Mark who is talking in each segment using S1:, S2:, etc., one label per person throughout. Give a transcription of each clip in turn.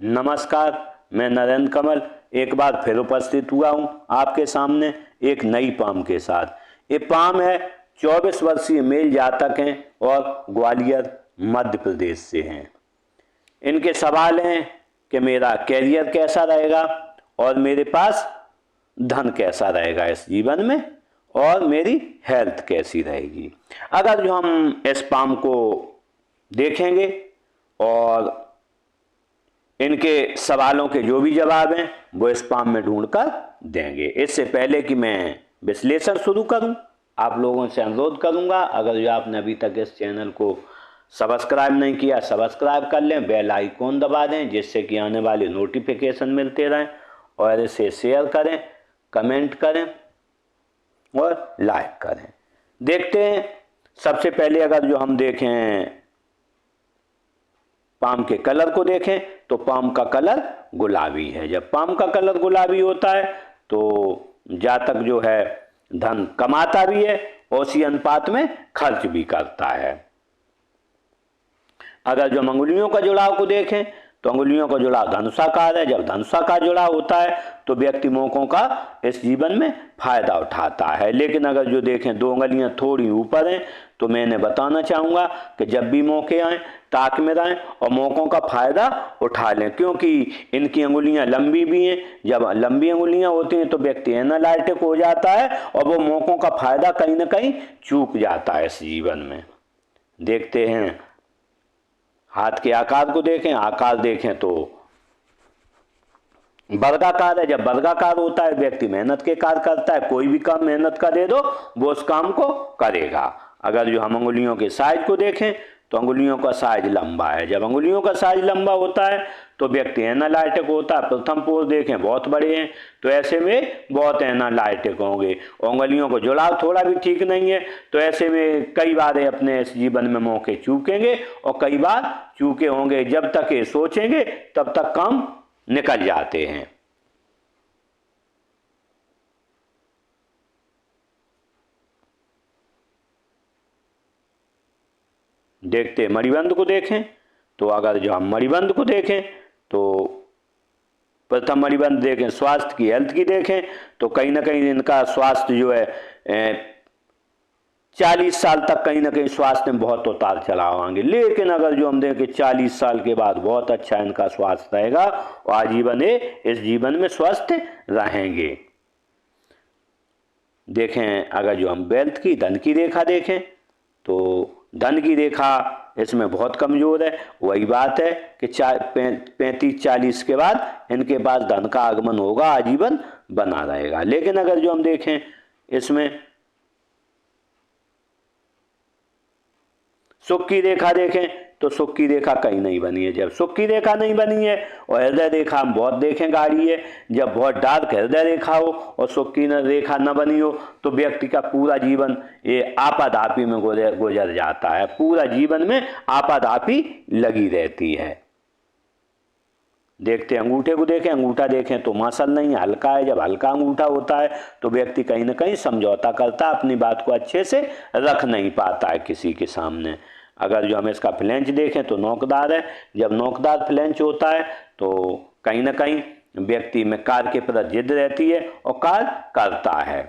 S1: नमस्कार। मैं नरेंद्र कमल एक बार फिर उपस्थित हुआ हूं आपके सामने एक नई पाम के साथ। ये पाम है 24 वर्षीय मेल जातक हैं और ग्वालियर मध्य प्रदेश से हैं। इनके सवाल हैं कि मेरा कैरियर कैसा रहेगा और मेरे पास धन कैसा रहेगा इस जीवन में, और मेरी हेल्थ कैसी रहेगी। अगर जो हम इस पाम को देखेंगे और इनके सवालों के जो भी जवाब हैं वो इस पाम में ढूंढकर देंगे। इससे पहले कि मैं विश्लेषण शुरू करूं, आप लोगों से अनुरोध करूंगा, अगर जो आपने अभी तक इस चैनल को सब्सक्राइब नहीं किया सब्सक्राइब कर लें, बेल आइकॉन दबा दें जिससे कि आने वाले नोटिफिकेशन मिलते रहें, और इसे शेयर करें, कमेंट करें और लाइक करें। देखते हैं, सबसे पहले अगर जो हम देखें पाम के कलर को देखें तो पाम का कलर गुलाबी है। जब पाम का कलर गुलाबी होता है तो जातक जो है धन कमाता भी है और उसी अनुपात में खर्च भी करता है। अगर जो हम अंगुलियों का जुड़ाव को देखें तो अंगुलियों का जुड़ाव धनुषाकार है। जब धनुषाकार जुड़ाव होता है तो व्यक्ति मौकों का इस जीवन में फायदा उठाता है। लेकिन अगर जो देखें दो अंगुलियां थोड़ी ऊपर हैं तो मैंने बताना चाहूँगा कि जब भी मौके आएँ ताक में रहें और मौकों का फायदा उठा लें, क्योंकि इनकी अंगुलियां लंबी भी हैं। जब लंबी अंगुलियां होती हैं तो व्यक्ति एनालाइटिक हो जाता है और वो मौकों का फायदा कहीं ना कहीं चूक जाता है इस जीवन में। देखते हैं हाथ के आकार को देखें, आकार देखें तो वर्गाकार है। जब वर्गाकार होता है व्यक्ति मेहनत के कार्य करता है, कोई भी काम मेहनत का दे दो वो उस काम को करेगा। अगर जो हम अंगुलियों के साइज को देखें तो अंगुलियों का साइज लंबा है। जब अंगुलियों का साइज लंबा होता है तो व्यक्ति एनालाइटिक होता है। प्रथम पोर देखें बहुत बड़े हैं तो ऐसे में बहुत एनालाइटिक होंगे। अंगुलियों को जुड़ाव थोड़ा भी ठीक नहीं है तो ऐसे में कई बार अपने इस जीवन में मौके चूकेंगे और कई बार चूके होंगे। जब तक ये सोचेंगे तब तक काम निकल जाते हैं। देखते मणिबंध को देखें तो अगर जो हम मणिबंध को देखें तो प्रथम मणिबंध देखें, स्वास्थ्य की हेल्थ की देखें तो कहीं ना कहीं इनका स्वास्थ्य जो है 40 साल तक कहीं ना कहीं स्वास्थ्य में बहुत उतार चढ़ाव आएंगे। लेकिन अगर जो हम देखें 40 साल के बाद बहुत अच्छा इनका स्वास्थ्य रहेगा और आजीवन इस जीवन में स्वस्थ रहेंगे। देखें अगर जो हम वेल्थ की धन की रेखा देखें तो धन की रेखा इसमें बहुत कमजोर है। वही बात है कि 35-40 के बाद इनके पास धन का आगमन होगा, आजीवन बना रहेगा। लेकिन अगर जो हम देखें इसमें सुख की रेखा देखें तो सुख की रेखा कहीं नहीं बनी है। जब सुख की रेखा नहीं बनी है और हृदय रेखा हम बहुत देखें गाढ़ी है, जब बहुत डार्क हृदय रेखा हो और सुख की रेखा न बनी हो तो व्यक्ति का पूरा जीवन ये आपाधापी में गुजर जाता है। पूरा जीवन में आपाधापी लगी रहती है। देखते अंगूठे को देखें, अंगूठा देखें तो मासल नहीं, हल्का है। जब हल्का अंगूठा होता है तो व्यक्ति कहीं ना कहीं समझौता करता है, अपनी बात को अच्छे से रख नहीं पाता है किसी के सामने। अगर जो हम इसका फ्लेंच देखें तो नोकदार है। जब नोकदार फ्लेंच होता है तो कहीं ना कहीं व्यक्ति में कार्य के प्रति जिद रहती है और कार्य करता है।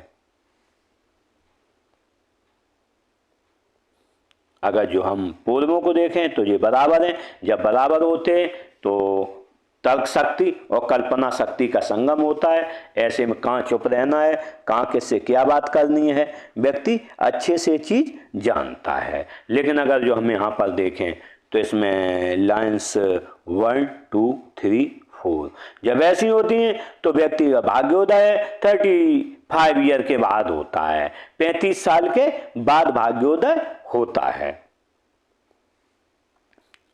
S1: अगर जो हम पूर्वों को देखें तो ये बराबर हैं। जब बराबर होते हैं तो तर्क शक्ति और कल्पना शक्ति का संगम होता है। ऐसे में कहाँ चुप रहना है, कहाँ किससे क्या बात करनी है, व्यक्ति अच्छे से चीज जानता है। लेकिन अगर जो हम यहाँ पर देखें तो इसमें लाइन्स 1 2 3 4 जब ऐसी होती हैं तो व्यक्ति का भाग्योदय 35 ईयर के बाद होता है। 35 साल के बाद भाग्योदय होता है।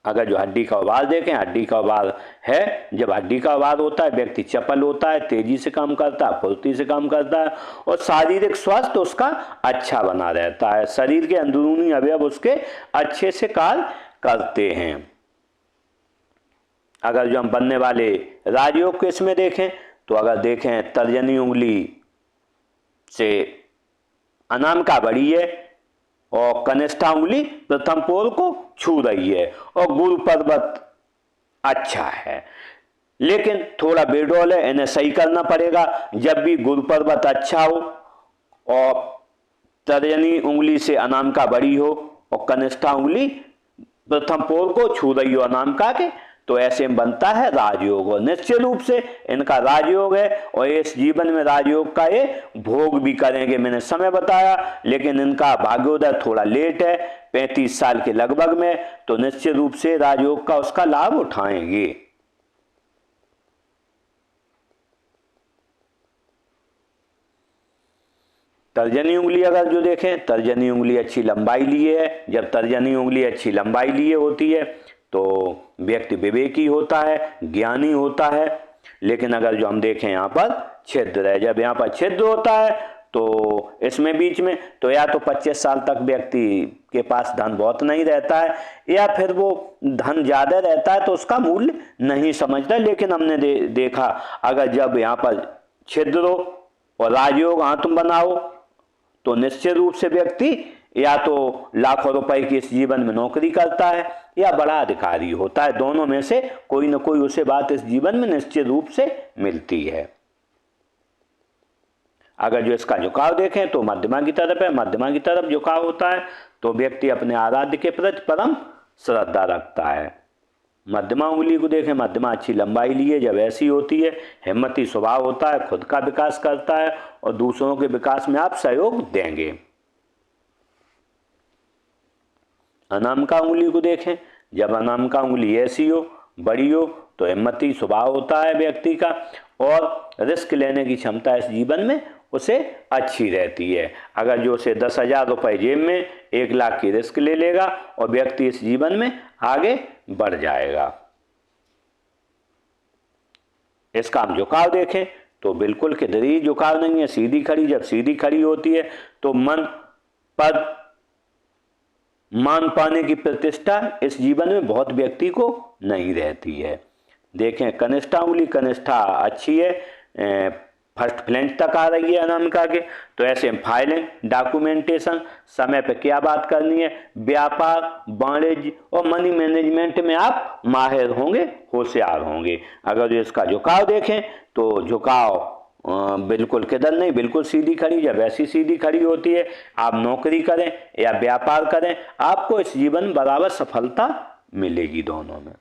S1: अगर जो हड्डी का उभार देखें, हड्डी का उभार है। जब हड्डी का उभार होता है व्यक्ति चपल होता है, तेजी से काम करता है, फुर्ती से काम करता है और शारीरिक स्वास्थ्य उसका अच्छा बना रहता है। शरीर के अंदरूनी अवयव उसके अच्छे से कार्य करते हैं। अगर जो हम बनने वाले राजयोग को इसमें देखें तो अगर देखें तर्जनी उंगली से अनामिका बड़ी है और कनिष्ठा उंगली प्रथम पोल को छू रही है और गुरु पर्वत अच्छा है। लेकिन थोड़ा बेडौल है, इन्हें सही करना पड़ेगा। जब भी गुरु पर्वत अच्छा हो और तर्जनी उंगली से अनामिका बड़ी हो और कनिष्ठा उंगली प्रथम पोर को छू रही हो अनामिका के, तो ऐसे में बनता है राजयोग। और निश्चित रूप से इनका राजयोग है और इस जीवन में राजयोग का ये भोग भी करेंगे, मैंने समय बताया। लेकिन इनका भाग्योदय थोड़ा लेट है, 35 साल के लगभग में, तो निश्चित रूप से राजयोग का उसका लाभ उठाएंगे। तर्जनी उंगली अगर जो देखें, तर्जनी उंगली अच्छी लंबाई लिए है। जब तर्जनी उंगली अच्छी लंबाई लिए होती है तो व्यक्ति विवेकी होता है, ज्ञानी होता है। लेकिन अगर जो हम देखें यहाँ पर छिद्र है, जब यहाँ पर छिद्र होता है तो इसमें बीच में तो या तो 25 साल तक व्यक्ति के पास धन बहुत नहीं रहता है, या फिर वो धन ज्यादा रहता है तो उसका मूल्य नहीं समझता। लेकिन हमने देखा अगर जब यहाँ पर छिद्र हो और राजयोग तुम बनाओ तो निश्चित रूप से व्यक्ति या तो लाखों रुपए की इस जीवन में नौकरी करता है या बड़ा अधिकारी होता है। दोनों में से कोई न कोई उसे बात इस जीवन में निश्चित रूप से मिलती है। अगर जो इसका झुकाव देखें तो मध्यमा की तरफ है, मध्यमा की तरफ झुकाव होता है तो व्यक्ति अपने आराध्य के प्रति परम श्रद्धा रखता है। मध्यमा उंगली को देखें, मध्यमा अच्छी लंबाई लिए जब ऐसी होती है, हिम्मती स्वभाव होता है, खुद का विकास करता है और दूसरों के विकास में आप सहयोग देंगे। अनामिका उंगली को देखें, जब अनामिका उंगली ऐसी हो, बड़ी हो, तो हिम्मती स्वभाव होता है व्यक्ति का और रिस्क लेने की क्षमता इस जीवन में उसे अच्छी रहती है। अगर जो उसे 10,000 रुपये जेब में 1 लाख की रिस्क ले लेगा और व्यक्ति इस जीवन में आगे बढ़ जाएगा। इसका हम झुकाव देखें तो बिल्कुल किधरी झुकाव नहीं है, सीधी खड़ी। जब सीधी खड़ी होती है तो मन पद मान पाने की प्रतिष्ठा इस जीवन में बहुत व्यक्ति को नहीं रहती है। देखें कनिष्ठा उंगली, कनिष्ठा अच्छी है, फर्स्ट फ्लैंज तक आ रही है अनामिका के, तो ऐसे फाइलिंग, डॉक्यूमेंटेशन, समय पे क्या बात करनी है, व्यापार, वाणिज्य और मनी मैनेजमेंट में आप माहिर होंगे, होशियार होंगे। अगर जो इसका झुकाव देखें तो झुकाव बिल्कुल किधर नहीं, बिल्कुल सीधी खड़ी। जब ऐसी सीधी खड़ी होती है, आप नौकरी करें या व्यापार करें, आपको इस जीवन में बराबर सफलता मिलेगी दोनों में।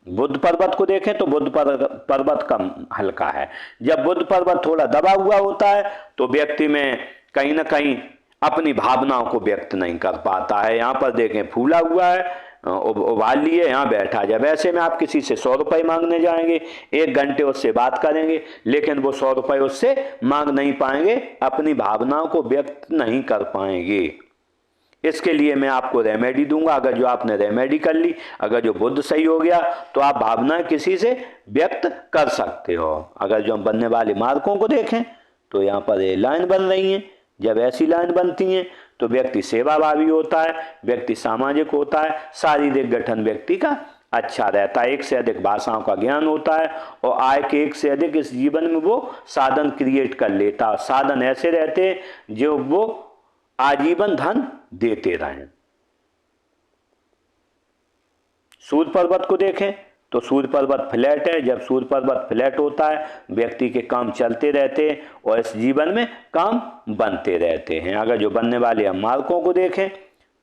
S1: बुध पर्वत को देखें तो बुध पर्वत कम हल्का है। जब बुध पर्वत थोड़ा दबा हुआ होता है तो व्यक्ति में कहीं ना कहीं अपनी भावनाओं को व्यक्त नहीं कर पाता है। यहाँ पर देखें फूला हुआ है, उबाल लिए, यहाँ बैठा। जब ऐसे में आप किसी से 100 रुपये मांगने जाएंगे, 1 घंटे उससे बात करेंगे, लेकिन वो 100 रुपये उससे मांग नहीं पाएंगे, अपनी भावनाओं को व्यक्त नहीं कर पाएंगे। इसके लिए मैं आपको रेमेडी दूंगा। अगर जो आपने रेमेडी कर ली, अगर जो बुध सही हो गया तो आप भावनाएं किसी से व्यक्त कर सकते हो। अगर जो हम बनने वाले मार्कों को देखें तो यहाँ पर ये लाइन बन रही है। जब ऐसी लाइन बनती हैं तो व्यक्ति सेवाभावी होता है, व्यक्ति सामाजिक होता है, शारीरिक गठन व्यक्ति का अच्छा रहता है, एक से अधिक भाषाओं का ज्ञान होता है और आय के एक से अधिक इस जीवन में वो साधन क्रिएट कर लेता है। साधन ऐसे रहते हैं जो वो आजीवन धन देते रहें। सूर्य पर्वत को देखें तो सूर्य पर्वत फ्लैट है। जब सूर्य पर्वत फ्लैट होता है, व्यक्ति के काम चलते रहते हैं और इस जीवन में काम बनते रहते हैं। अगर जो बनने वाले हम मार्कों को देखें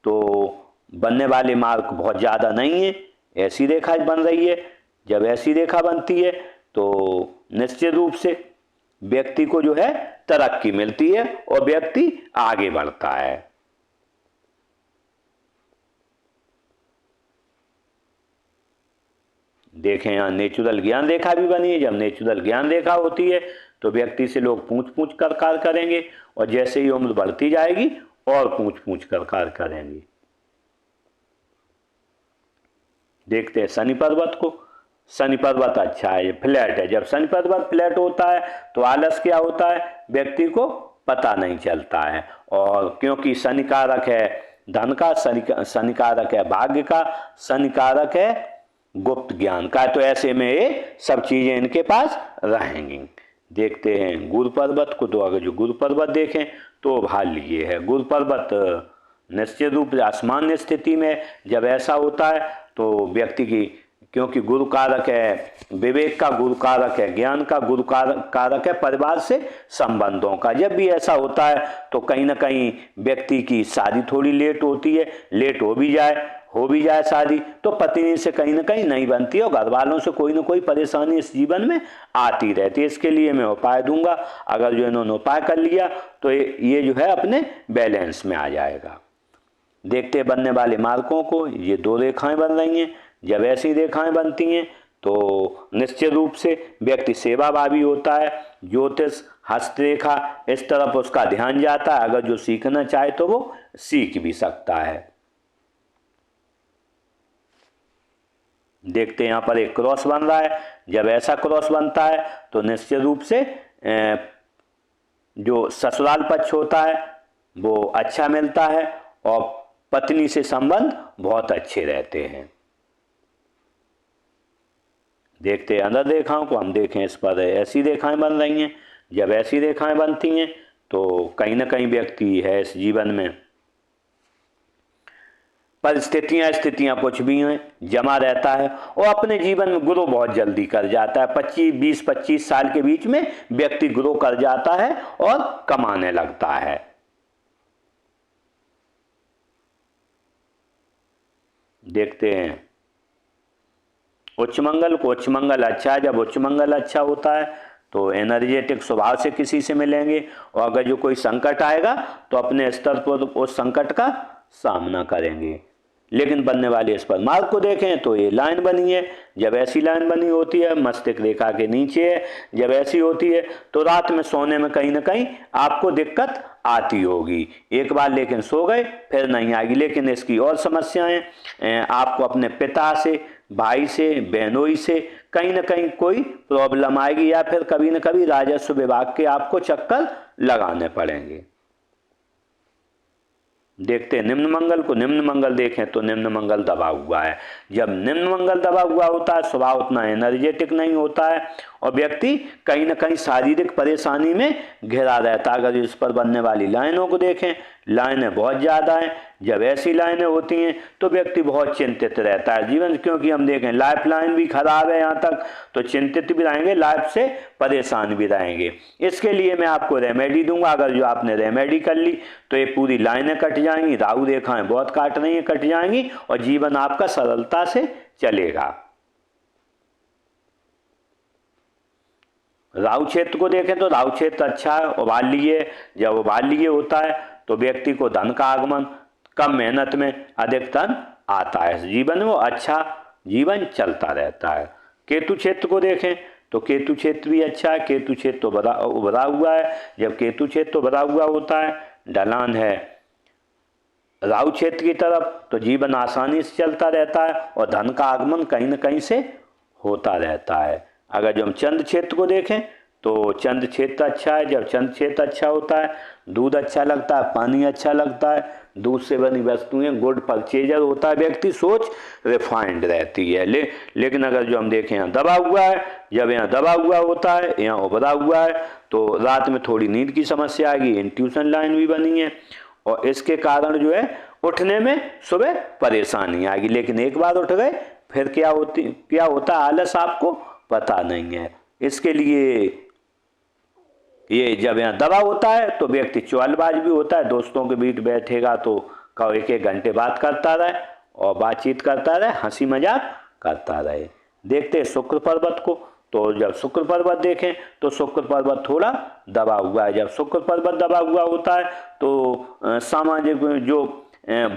S1: तो बनने वाले मार्क बहुत ज़्यादा नहीं है, ऐसी रेखा बन रही है। जब ऐसी रेखा बनती है तो निश्चित रूप से व्यक्ति को जो है तरक्की मिलती है और व्यक्ति आगे बढ़ता है। देखें यहाँ नेचुरल ज्ञान रेखा भी बनी है। जब नेचुरल ज्ञान रेखा होती है तो व्यक्ति से लोग पूछ पूछ कर कार्य करेंगे और जैसे ही उम्र बढ़ती जाएगी और पूछ पूछ कर कार्य करेंगे। देखते हैं शनि पर्वत को। शनि पर्वत अच्छा है, फ्लैट है। जब शनि पर्वत फ्लैट होता है तो आलस क्या होता है, व्यक्ति को पता नहीं चलता है। और क्योंकि शनि कारक है धन का, शनि कारक है भाग्य का, शनि कारक है गुप्त ज्ञान का, तो ऐसे में ये सब चीजें इनके पास रहेंगी। देखते हैं गुरु पर्वत को। तो अगर जो गुरु पर्वत देखें तो भाल लिए है। गुरु पर्वत निश्चित रूप से आसमान्य स्थिति में जब ऐसा होता है तो व्यक्ति की क्योंकि गुरु कारक है विवेक का, गुरु कारक है ज्ञान का, गुरु कारक है परिवार से संबंधों का। जब भी ऐसा होता है तो कहीं ना कहीं व्यक्ति की शादी थोड़ी लेट होती है, लेट हो भी जाए शादी तो पत्नी से कहीं ना कहीं नहीं बनती है और घर वालों से कोई ना कोई परेशानी इस जीवन में आती रहती है। इसके लिए मैं उपाय दूंगा, अगर जो इन्होंने उपाय कर लिया तो ये जो है अपने बैलेंस में आ जाएगा। देखते बनने वाले मार्कों को, ये 2 रेखाएं बन रही हैं। जब ऐसी रेखाएं बनती हैं तो निश्चित रूप से व्यक्ति सेवाभावी होता है। ज्योतिष, हस्तरेखा इस तरफ उसका ध्यान जाता है। अगर जो सीखना चाहे तो वो सीख भी सकता है। देखते हैं यहाँ पर एक क्रॉस बन रहा है। जब ऐसा क्रॉस बनता है तो निश्चित रूप से जो ससुराल पक्ष होता है वो अच्छा मिलता है और पत्नी से संबंध बहुत अच्छे रहते हैं। देखते हैं अंदर रेखाओं को, हम देखें इस पर ऐसी रेखाएं बन रही हैं। जब ऐसी रेखाएं बनती हैं तो कहीं ना कहीं व्यक्ति है इस जीवन में परिस्थितियां स्थितियां कुछ भी हैं जमा रहता है और अपने जीवन में ग्रो बहुत जल्दी कर जाता है। 20-25 साल के बीच में व्यक्ति ग्रो कर जाता है और कमाने लगता है। देखते हैं उच्च मंगल को। उच्च मंगल अच्छा है। जब उच्च मंगल अच्छा होता है तो एनर्जेटिक स्वभाव से किसी से मिलेंगे और अगर जो कोई संकट आएगा तो अपने स्तर पर उस संकट का सामना करेंगे। लेकिन बनने वाले इस पर मार्ग को देखें तो ये लाइन बनी है। जब ऐसी लाइन बनी होती है मस्तिष्क रेखा के नीचे है, जब ऐसी होती है तो रात में सोने में कहीं ना कहीं आपको दिक्कत आती होगी। एक बार लेकिन सो गए फिर नहीं आएगी। लेकिन इसकी और समस्याएं, आपको अपने पिता से, भाई से, बहनोई से कहीं ना कहीं कोई प्रॉब्लम आएगी या फिर कभी न कभी राजस्व विभाग के आपको चक्कर लगाने पड़ेंगे। देखते हैं निम्न मंगल को। निम्न मंगल देखें तो निम्न मंगल दबा हुआ है। जब निम्न मंगल दबा हुआ होता है स्वभाव उतना एनर्जेटिक नहीं होता है और व्यक्ति कहीं ना कहीं शारीरिक परेशानी में घिरा रहता है। अगर इस पर बनने वाली लाइनों को देखें, लाइनें बहुत ज़्यादा हैं। जब ऐसी लाइनें होती हैं तो व्यक्ति बहुत चिंतित रहता है जीवन, क्योंकि हम देखें लाइफ लाइन भी खराब है यहाँ तक, तो चिंतित भी रहेंगे, लाइफ से परेशान भी रहेंगे। इसके लिए मैं आपको रेमेडी दूंगा। अगर जो आपने रेमेडी कर ली तो ये पूरी लाइनें कट जाएंगी, राहु रेखाएं बहुत काट रही हैं, कट जाएंगी और जीवन आपका सरलता से चलेगा। राहु क्षेत्र को देखें तो राहु क्षेत्र अच्छा है, उबालिए। जब उबालिए होता है तो व्यक्ति को धन का आगमन, कम मेहनत में अधिक धन आता है जीवन में, वो अच्छा जीवन चलता रहता है। केतु क्षेत्र को देखें तो केतु क्षेत्र भी अच्छा है। केतु क्षेत्र तो उभरा हुआ है। जब केतु क्षेत्र उभरा हुआ होता है, ढलान है राहु क्षेत्र की तरफ, तो जीवन आसानी से चलता रहता है और धन का आगमन कहीं न कहीं से होता रहता है। अगर जो हम चंद्र क्षेत्र को देखें तो चंद्र क्षेत्र अच्छा है। जब चंद्र क्षेत्र अच्छा होता है, दूध अच्छा लगता है, पानी अच्छा लगता है, दूध से बनी वस्तुएं, गुड परचेजर होता है, व्यक्ति सोच रिफाइंड रहती है। लेकिन अगर जो हम देखें यहाँ दबा हुआ है, जब यहाँ दबा हुआ होता है, यहाँ उभरा हुआ है, तो रात में थोड़ी नींद की समस्या आएगी। इंट्यूशन लाइन भी बनी है और इसके कारण जो है उठने में सुबह परेशानी आएगी। लेकिन एक बार उठ गए फिर क्या होता है आलस आपको पता नहीं है। इसके लिए ये जब यहाँ दबा होता है तो व्यक्ति चौलबाज भी होता है। दोस्तों के बीच बैठेगा तो कहो 1-1 घंटे बात करता रहे और बातचीत करता रहे, हंसी मजाक करता रहे। देखते हैं शुक्र पर्वत को। तो जब शुक्र पर्वत देखें तो शुक्र पर्वत थोड़ा दबा हुआ है। जब शुक्र पर्वत दबा हुआ होता है तो सामाजिक जो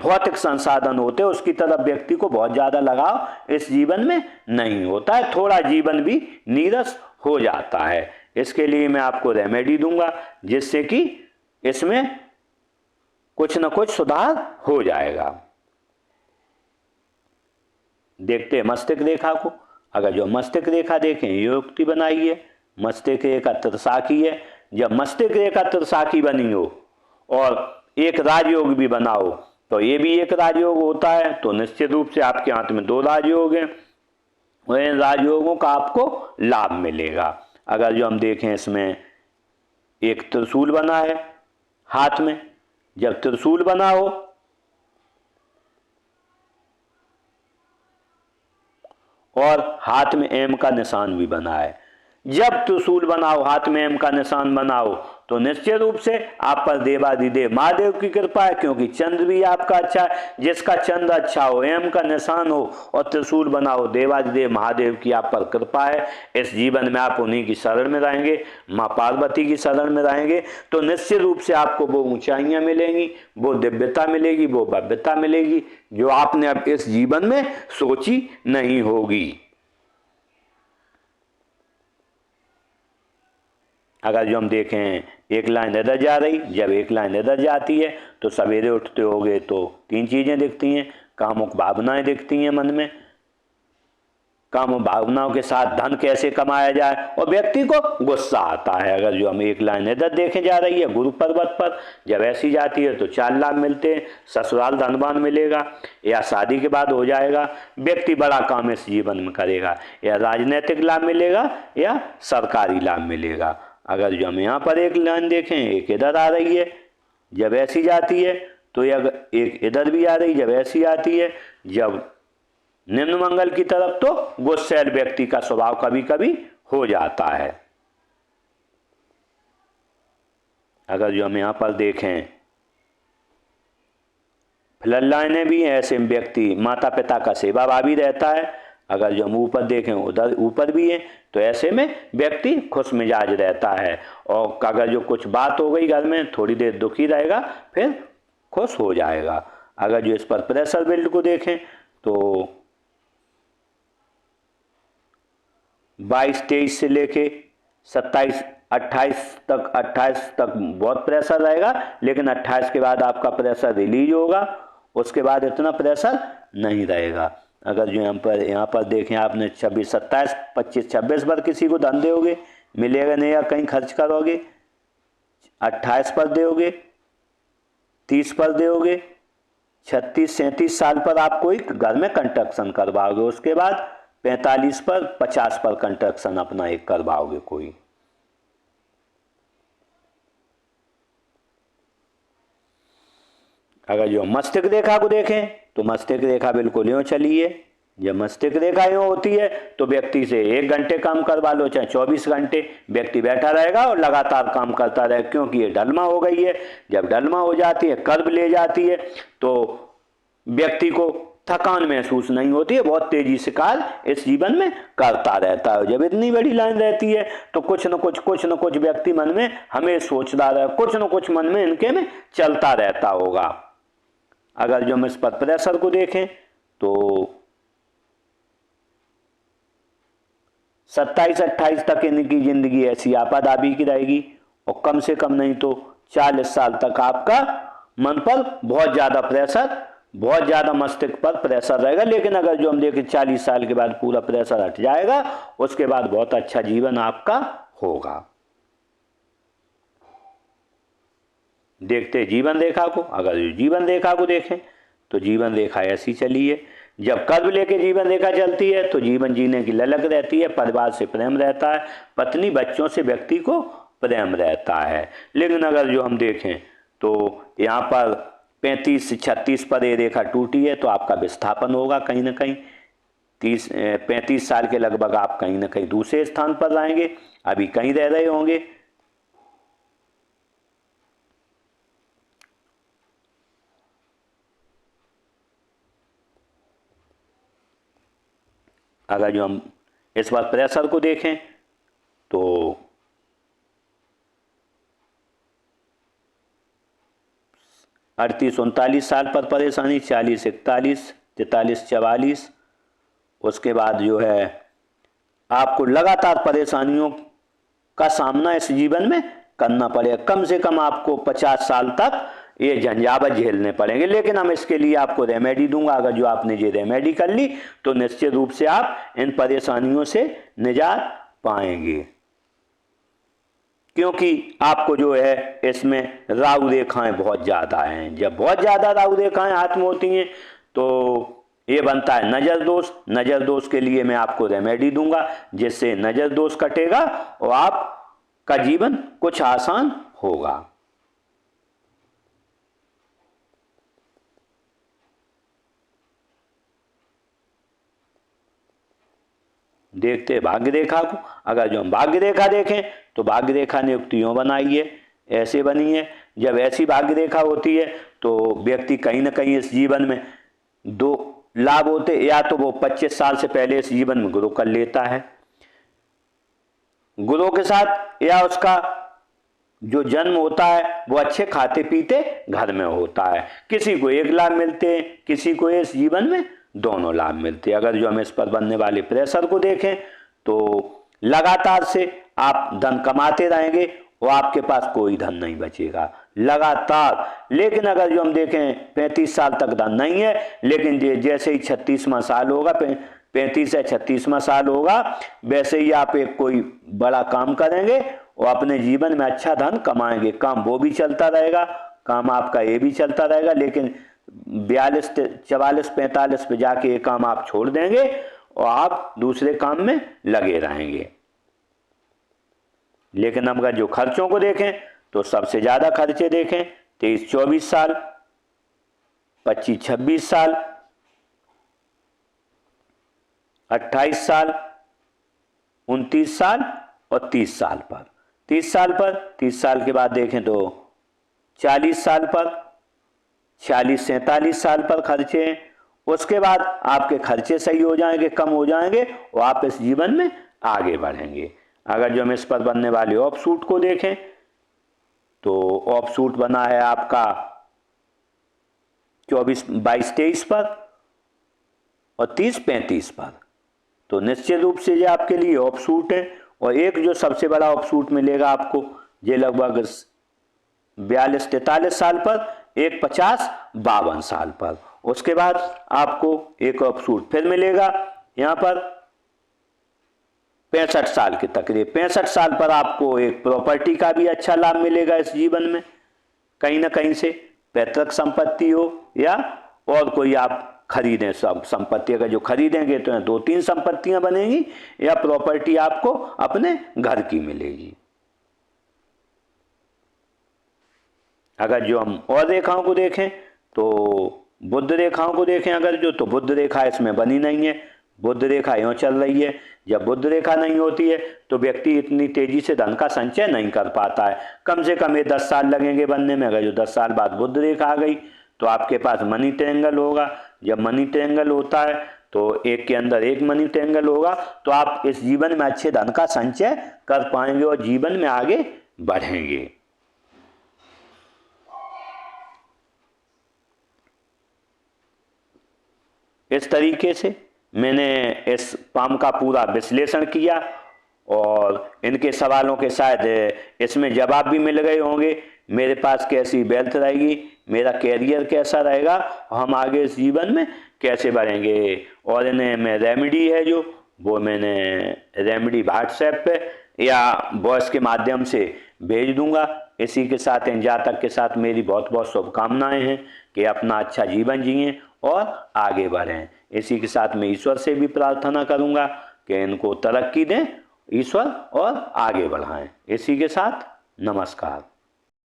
S1: भौतिक संसाधन होते हैं उसकी तरफ व्यक्ति को बहुत ज़्यादा लगाव इस जीवन में नहीं होता है। थोड़ा जीवन भी नीरस हो जाता है। इसके लिए मैं आपको रेमेडी दूंगा जिससे कि इसमें कुछ न कुछ सुधार हो जाएगा। देखते हैं मस्तिष्क रेखा को। अगर जो मस्तिष्क रेखा देखें युक्ति बनाई है, मस्तिष्क रेखा त्रिशाखी है। जब मस्तिष्क रेखा त्रिशाखी बनी हो और एक राजयोग भी बनाओ तो ये भी एक राजयोग होता है। तो निश्चित रूप से आपके हाथ में 2 राजयोग हैं, इन राजयोगों का आपको लाभ मिलेगा। अगर जो हम देखें इसमें एक त्रिशूल बना है हाथ में, जब त्रिशूल बना हो और हाथ में एम का निशान भी बना है। जब त्रिशूल बनाओ, हाथ में एम का निशान बनाओ, तो निश्चित रूप से आप पर देवाधिदेव महादेव की कृपा है, क्योंकि चंद्र भी आपका अच्छा है। जिसका चंद्र अच्छा हो, एम का निशान हो और त्रिशूल बनाओ, देवाधिदेव महादेव की आप पर कृपा है। इस जीवन में आप उन्हीं की शरण में रहेंगे, माँ पार्वती की शरण में रहेंगे, तो निश्चित रूप से आपको वो ऊंचाइयां मिलेंगी, वो दिव्यता मिलेगी, वो भव्यता मिलेगी जो आपने अब इस जीवन में सोची नहीं होगी। अगर जो हम देखें, एक लाइन इधर जा रही, जब एक लाइन इधर जाती है तो सवेरे उठते होगे तो तीन चीजें दिखती हैं। कामुक भावनाएं दिखती हैं मन में, कामुक भावनाओं के साथ धन कैसे कमाया जाए, और व्यक्ति को गुस्सा आता है। अगर जो हम एक लाइन इधर देखे जा रही है गुरु पर्वत पर, जब ऐसी जाती है तो 4 लाभ मिलते हैं। ससुराल धनवान मिलेगा, या शादी के बाद हो जाएगा, व्यक्ति बड़ा काम इस जीवन में करेगा, या राजनीतिक लाभ मिलेगा, या सरकारी लाभ मिलेगा। अगर जो हम यहाँ पर एक लाइन देखें, एक इधर आ रही है, जब ऐसी जाती है तो एक इधर भी आ रही, जब ऐसी आती है, जब निम्न मंगल की तरफ, तो गुस्सैल व्यक्ति का स्वभाव कभी कभी हो जाता है। अगर जो हम यहाँ पर देखें, फ्लड लाइनें भी हैं, ऐसे व्यक्ति माता पिता का सेवाभावी रहता है। अगर जो हम ऊपर देखें, उधर ऊपर भी है, तो ऐसे में व्यक्ति खुश मिजाज रहता है। और अगर जो कुछ बात हो गई घर में, थोड़ी देर दुखी रहेगा, फिर खुश हो जाएगा। अगर जो इस पर प्रेशर बिल्ड को देखें तो 22-23 से लेके 28 तक बहुत प्रेशर रहेगा, लेकिन 28 के बाद आपका प्रेशर रिलीज होगा, उसके बाद इतना प्रेशर नहीं रहेगा। अगर जो यहाँ पर देखें, आपने 26, 27, 25, 26 पर किसी को धन दोगे, मिलेगा नहीं, या कहीं खर्च करोगे, 28 पर दोगे, 30 पर दोगे, 36, 37 साल पर आप कोई घर में कंस्ट्रक्शन करवाओगे, उसके बाद 45 पर, 50 पर कंस्ट्रक्शन अपना एक करवाओगे कोई। अगर जो मस्तिष्क रेखा को देखें तो मस्तिष्क रेखा बिल्कुल यूं चली है। जब मस्तिष्क रेखा यूं होती है तो व्यक्ति से 1 घंटे काम करवा लो, चाहे 24 घंटे, व्यक्ति बैठा रहेगा और लगातार काम करता रहेगा, क्योंकि ये ढलमा हो गई है। जब ढलमा हो जाती है, कर्व ले जाती है, तो व्यक्ति को थकान महसूस नहीं होती है, बहुत तेजी से कार्य इस जीवन में करता रहता है। जब इतनी बड़ी लाइन रहती है तो कुछ न कुछ व्यक्ति मन में हमें सोचता रहे, कुछ न कुछ मन में इनके में चलता रहता होगा। अगर जो हम इस पर प्रेशर को देखें तो 27-28 तक इनकी जिंदगी ऐसी आपादापी की रहेगी, और कम से कम नहीं तो 40 साल तक आपका मन पर बहुत ज्यादा प्रेशर, बहुत ज्यादा मस्तिष्क पर प्रेशर रहेगा। लेकिन अगर जो हम देखें 40 साल के बाद पूरा प्रेशर हट जाएगा, उसके बाद बहुत अच्छा जीवन आपका होगा। देखते जीवन रेखा को। अगर जीवन रेखा को देखें तो जीवन रेखा ऐसी चली है। जब कर्व लेके जीवन रेखा चलती है तो जीवन जीने की ललक रहती है, परिवार से प्रेम रहता है, पत्नी बच्चों से व्यक्ति को प्रेम रहता है। लेकिन अगर जो हम देखें तो यहाँ पर 35 से 36 पर ये रेखा टूटी है, तो आपका विस्थापन होगा कहीं ना कहीं। 35 साल के लगभग आप कहीं ना कहीं दूसरे स्थान पर रहेंगे, अभी कहीं रह रहे होंगे। अगर जो हम इस बार प्रेशर को देखें तो 38-39 साल पर परेशानी, 40-41, 43-44, उसके बाद जो है आपको लगातार परेशानियों का सामना इस जीवन में करना पड़ेगा। कम से कम आपको 50 साल तक ये झंझावत झेलने पड़ेंगे। लेकिन हम इसके लिए आपको रेमेडी दूंगा। अगर जो आपने ये रेमेडी कर ली तो निश्चित रूप से आप इन परेशानियों से निजात पाएंगे, क्योंकि आपको जो है इसमें राहु रेखाएं बहुत ज्यादा हैं। जब बहुत ज्यादा राहु रेखाएं हाथ में होती हैं तो ये बनता है नजर दोष। नजर दोष के लिए मैं आपको रेमेडी दूंगा, जिससे नजर दोष कटेगा और आपका जीवन कुछ आसान होगा। देखते हैं भाग्य रेखा को। अगर जो हम भाग्य रेखा देखें तो भाग्य रेखा ने युक्तियों बनाई है, ऐसे बनी है। जब ऐसी भाग्य रेखा होती है तो व्यक्ति कहीं ना कहीं इस जीवन में दो लाभ होते, या तो वो 25 साल से पहले इस जीवन में गुरु कर लेता है, गुरु के साथ, या उसका जो जन्म होता है वो अच्छे खाते पीते घर में होता है। किसी को एक लाभ मिलते हैं, किसी को इस जीवन में दोनों लाभ मिलते हैं। अगर जो हम इस पर बनने वाले प्रेशर को देखें तो लगातार से आप धन कमाते रहेंगे और आपके पास कोई धन नहीं बचेगा लगातार। लेकिन अगर जो हम देखें 35 साल तक धन नहीं है, लेकिन जैसे ही 36वां साल होगा, 35 से 36वां साल होगा, वैसे ही आप एक कोई बड़ा काम करेंगे और अपने जीवन में अच्छा धन कमाएंगे। काम वो भी चलता रहेगा, काम आपका ये भी चलता रहेगा, लेकिन 42, 44, 45 पे जाके ये काम आप छोड़ देंगे और आप दूसरे काम में लगे रहेंगे। लेकिन हम अगर जो खर्चों को देखें तो सबसे ज्यादा खर्चे देखें 23-24 साल, 25-26 साल, 28 साल, 29 साल और 30 साल पर। 30 साल पर, 30 साल के बाद देखें तो 40 साल पर, 46-47 साल पर खर्चे हैं। उसके बाद आपके खर्चे सही हो जाएंगे, कम हो जाएंगे और आप इस जीवन में आगे बढ़ेंगे। अगर जो हम इस पर बनने वाले ऑफ सूट को देखें तो ऑफ सूट बना है आपका 24, 22, 23 पर और 30, 35 पर। तो निश्चित रूप से ये आपके लिए ऑफ सूट है। और एक जो सबसे बड़ा ऑफ सूट मिलेगा आपको, ये लगभग 42-43 साल पर, एक 50-52 साल पर। उसके बाद आपको एक ऑफ सूट फिर मिलेगा यहाँ पर 65 साल के तकरीब। 65 साल पर आपको एक प्रॉपर्टी का भी अच्छा लाभ मिलेगा इस जीवन में, कहीं ना कहीं से पैतृक संपत्ति हो या और कोई आप खरीदें। सब संपत्ति अगर जो खरीदेंगे तो 2-3 संपत्तियां बनेंगी या प्रॉपर्टी आपको अपने घर की मिलेगी। अगर जो हम और रेखाओं को देखें तो बुध रेखाओं को देखें अगर जो, तो बुध रेखा इसमें बनी नहीं है। बुध रेखा यूं चल रही है। जब बुध रेखा नहीं होती है तो व्यक्ति इतनी तेजी से धन का संचय नहीं कर पाता है। कम से कम ये 10 साल लगेंगे बनने में। अगर जो 10 साल बाद बुध रेखा आ गई तो आपके पास मनी ट्रायंगल होगा। जब मनी ट्रायंगल होता है तो एक के अंदर एक मनी ट्रायंगल होगा, तो आप इस जीवन में अच्छे धन का संचय कर पाएंगे और जीवन में आगे बढ़ेंगे। इस तरीके से मैंने इस पाम का पूरा विश्लेषण किया और इनके सवालों के शायद इसमें जवाब भी मिल गए होंगे। मेरे पास कैसी वेल्थ रहेगी, मेरा कैरियर कैसा रहेगा, हम आगे इस जीवन में कैसे बढ़ेंगे। और इन्हें मैं रेमेडी है जो वो मैंने रेमेडी व्हाट्सएप पे या वॉइस के माध्यम से भेज दूंगा। इसी के साथ इन जातक के साथ मेरी बहुत बहुत शुभकामनाएं हैं कि अपना अच्छा जीवन जिएं और आगे बढ़ें। इसी के साथ मैं ईश्वर से भी प्रार्थना करूंगा कि इनको तरक्की दें ईश्वर और आगे बढ़ाएं। इसी के साथ नमस्कार।